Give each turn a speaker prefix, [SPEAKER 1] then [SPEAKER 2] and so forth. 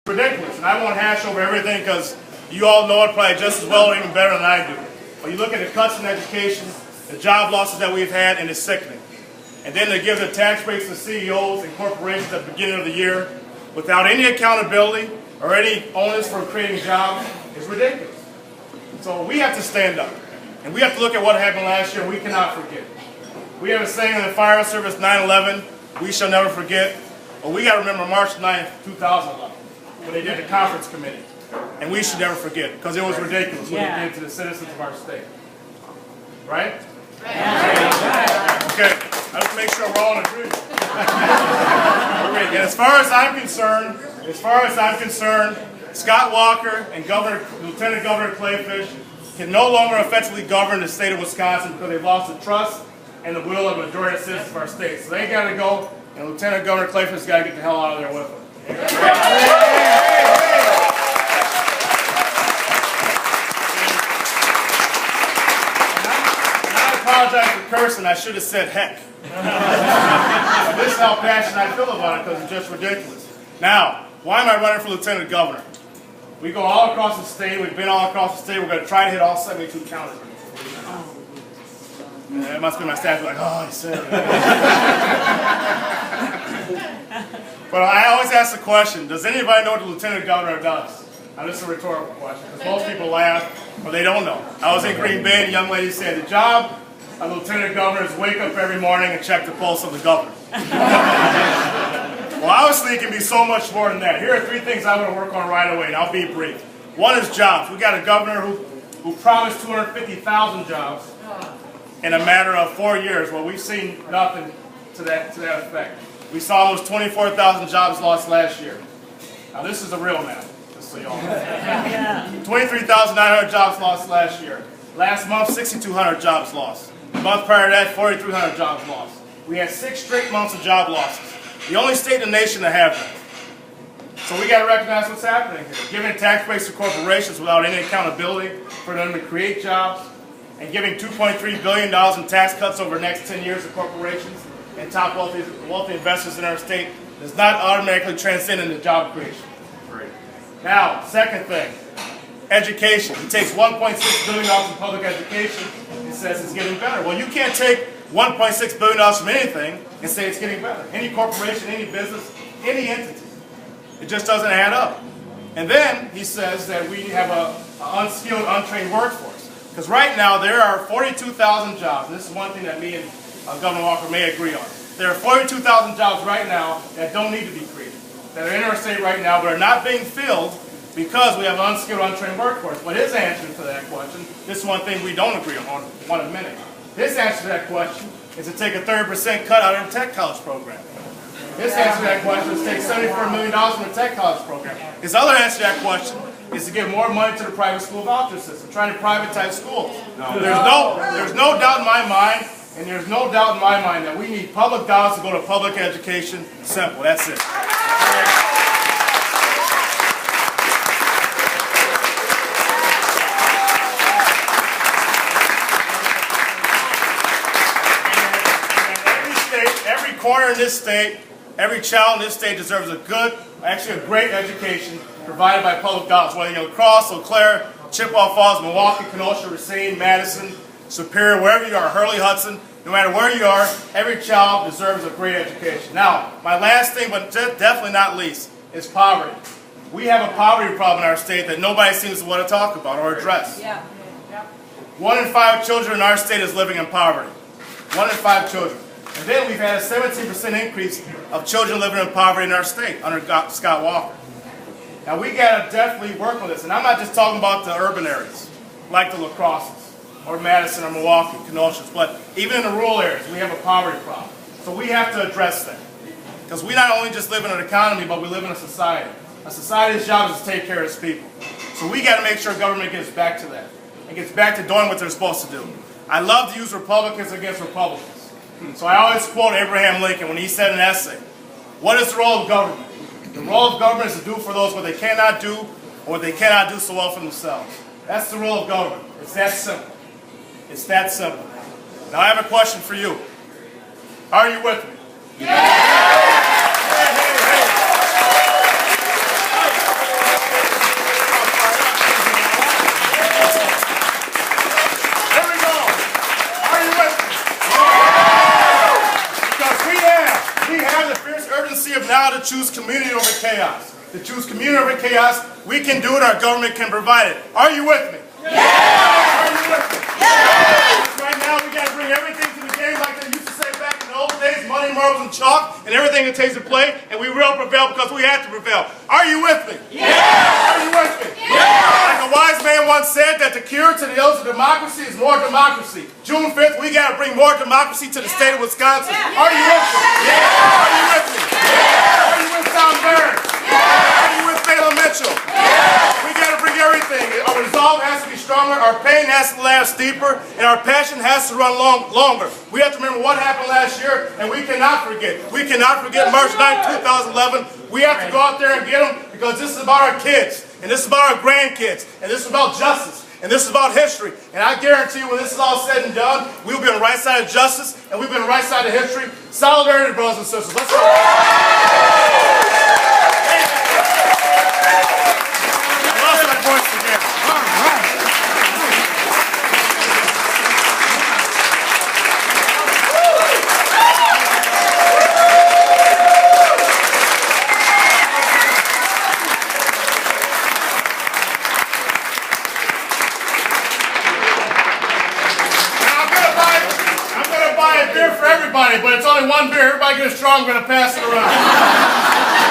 [SPEAKER 1] Ridiculous, and I won't hash over everything because you all know it probably just as well or even better than I do. But you look at the cuts in education, the job losses that we've had, and it's sickening. And then they give the tax breaks to CEOs and corporations at the beginning of the year without any accountability or any onus for creating jobs is ridiculous. So we have to stand up, and we have to look at what happened last year. We cannot forget. We have a saying in the fire service, 9/11, we shall never forget. But we got to remember March 9th, 2011. When they did the conference committee. And we should never forget, because it was ridiculous what they did to the citizens of our state. Right? Okay, I have to make sure we're all in agreement. And as far as I'm concerned, Scott Walker and Lieutenant Governor Clayfish can no longer effectively govern the state of Wisconsin because they've lost the trust and the will of the majority of citizens of our state. So they got to go, and Lieutenant Governor Clayfish has got to get the hell out of there with them. And I apologize for cursing. I should have said heck. This is how passionate I feel about it because it's just ridiculous. Now, why am I running for Lieutenant Governor? We go all across the state. We've been all across the state. We're going to try to hit all 72 counties. It must be my staff like, oh, he said it. But I always ask the question, does anybody know what the Lieutenant Governor does? Now, this is a rhetorical question, because most people laugh, but they don't know. I was in Green Bay, and a young lady said, the job of Lieutenant Governor is wake up every morning and check the pulse of the governor. Well, obviously, it can be so much more than that. Here are 3 things I'm going to work on right away, and I'll be brief. One is jobs. We got a governor who promised 250,000 jobs in a matter of 4 years. Well, we've seen nothing to that effect. We saw almost 24,000 jobs lost last year. Now this is the real math, just so y'all know. 23,900 jobs lost last year. Last month, 6,200 jobs lost. The month prior to that, 4,300 jobs lost. We had 6 straight months of job losses. The only state in the nation to have that. So we got to recognize what's happening here. Giving tax breaks to corporations without any accountability for them to create jobs, and giving $2.3 billion in tax cuts over the next 10 years to corporations and top wealthy investors in our state does not automatically transcend into job creation. Now, second thing, education. He takes $1.6 billion in public education and says it's getting better. Well, you can't take $1.6 billion from anything and say it's getting better. Any corporation, any business, any entity. It just doesn't add up. And then he says that we have an unskilled, untrained workforce. Because right now there are 42,000 jobs, and this is one thing that me and Governor Walker may agree on. There are 42,000 jobs right now that don't need to be created, that are in our state right now, but are not being filled because we have an unskilled, untrained workforce. But his answer to that question, this is one thing we don't agree on in a minute. His answer to that question is to take a 30% cut out of the tech college program. His answer to that question is to take $74 million from the tech college program. His other answer to that question is to give more money to the private school voucher system, trying to privatize schools. There's no doubt in my mind, and there's no doubt in my mind that we need public dollars to go to public education. Simple, that's it. Every corner in this state, every child in this state deserves a good, actually a great education provided by public dollars. Whether you're Crosse, Eau Claire, Chippewa Falls, Milwaukee, Kenosha, Racine, Madison, Superior, wherever you are, Hurley, Hudson, no matter where you are, every child deserves a great education. Now, my last thing, but definitely not least, is poverty. We have a poverty problem in our state that nobody seems to want to talk about or address. 1 in 5 children in our state is living in poverty. 1 in 5 children. And then we've had a 17% increase of children living in poverty in our state under Scott Walker. Now we got to definitely work on this, and I'm not just talking about the urban areas, like the La Crosses, or Madison, or Milwaukee, Kenosha, but even in the rural areas, we have a poverty problem. So we have to address that. Because we not only just live in an economy, but we live in a society. A society's job is to take care of its people. So we got to make sure government gets back to that, and gets back to doing what they're supposed to do. I love to use Republicans against Republicans. So I always quote Abraham Lincoln when he said in an essay, what is the role of government? The role of government is to do for those what they cannot do, or what they cannot do so well for themselves. That's the role of government. It's that simple. It's that simple. Now I have a question for you. Are you with me? Yeah! choose community over chaos. To choose community over chaos, we can do it, our government can provide it. Are you with me?
[SPEAKER 2] Yeah!
[SPEAKER 1] Are you with me?
[SPEAKER 2] Yeah!
[SPEAKER 1] Right now, we got to bring everything to the game like they used to say back in the old days, money, marbles, and chalk, and everything that takes to play, and we will prevail because we have to prevail. Are you with me?
[SPEAKER 2] Yeah!
[SPEAKER 1] Are you with me?
[SPEAKER 2] Yeah!
[SPEAKER 1] Like a wise man once said that the cure to the ills of democracy is more democracy. June 5th, we got to bring more democracy to the state of Wisconsin. Are you with me?
[SPEAKER 2] Yeah!
[SPEAKER 1] Are you with me?
[SPEAKER 2] Yeah!
[SPEAKER 1] Are you with Tom Burns?
[SPEAKER 2] Yeah!
[SPEAKER 1] Are you with Mahlon Mitchell?
[SPEAKER 2] Yeah!
[SPEAKER 1] We got to bring everything. Our resolve has to be stronger, our pain has to last deeper, and our passion has to run longer. We have to remember what happened last year, and we cannot forget. We cannot forget March 9, 2011. We have to go out there and get them because this is about our kids, and this is about our grandkids, and this is about justice, and this is about history. And I guarantee you when this is all said and done, we'll be on the right side of justice, and we'll be on the right side of history. Solidarity, brothers and sisters. Let's go. For everybody, but it's only one beer. Everybody get a strong, we're going to pass it around.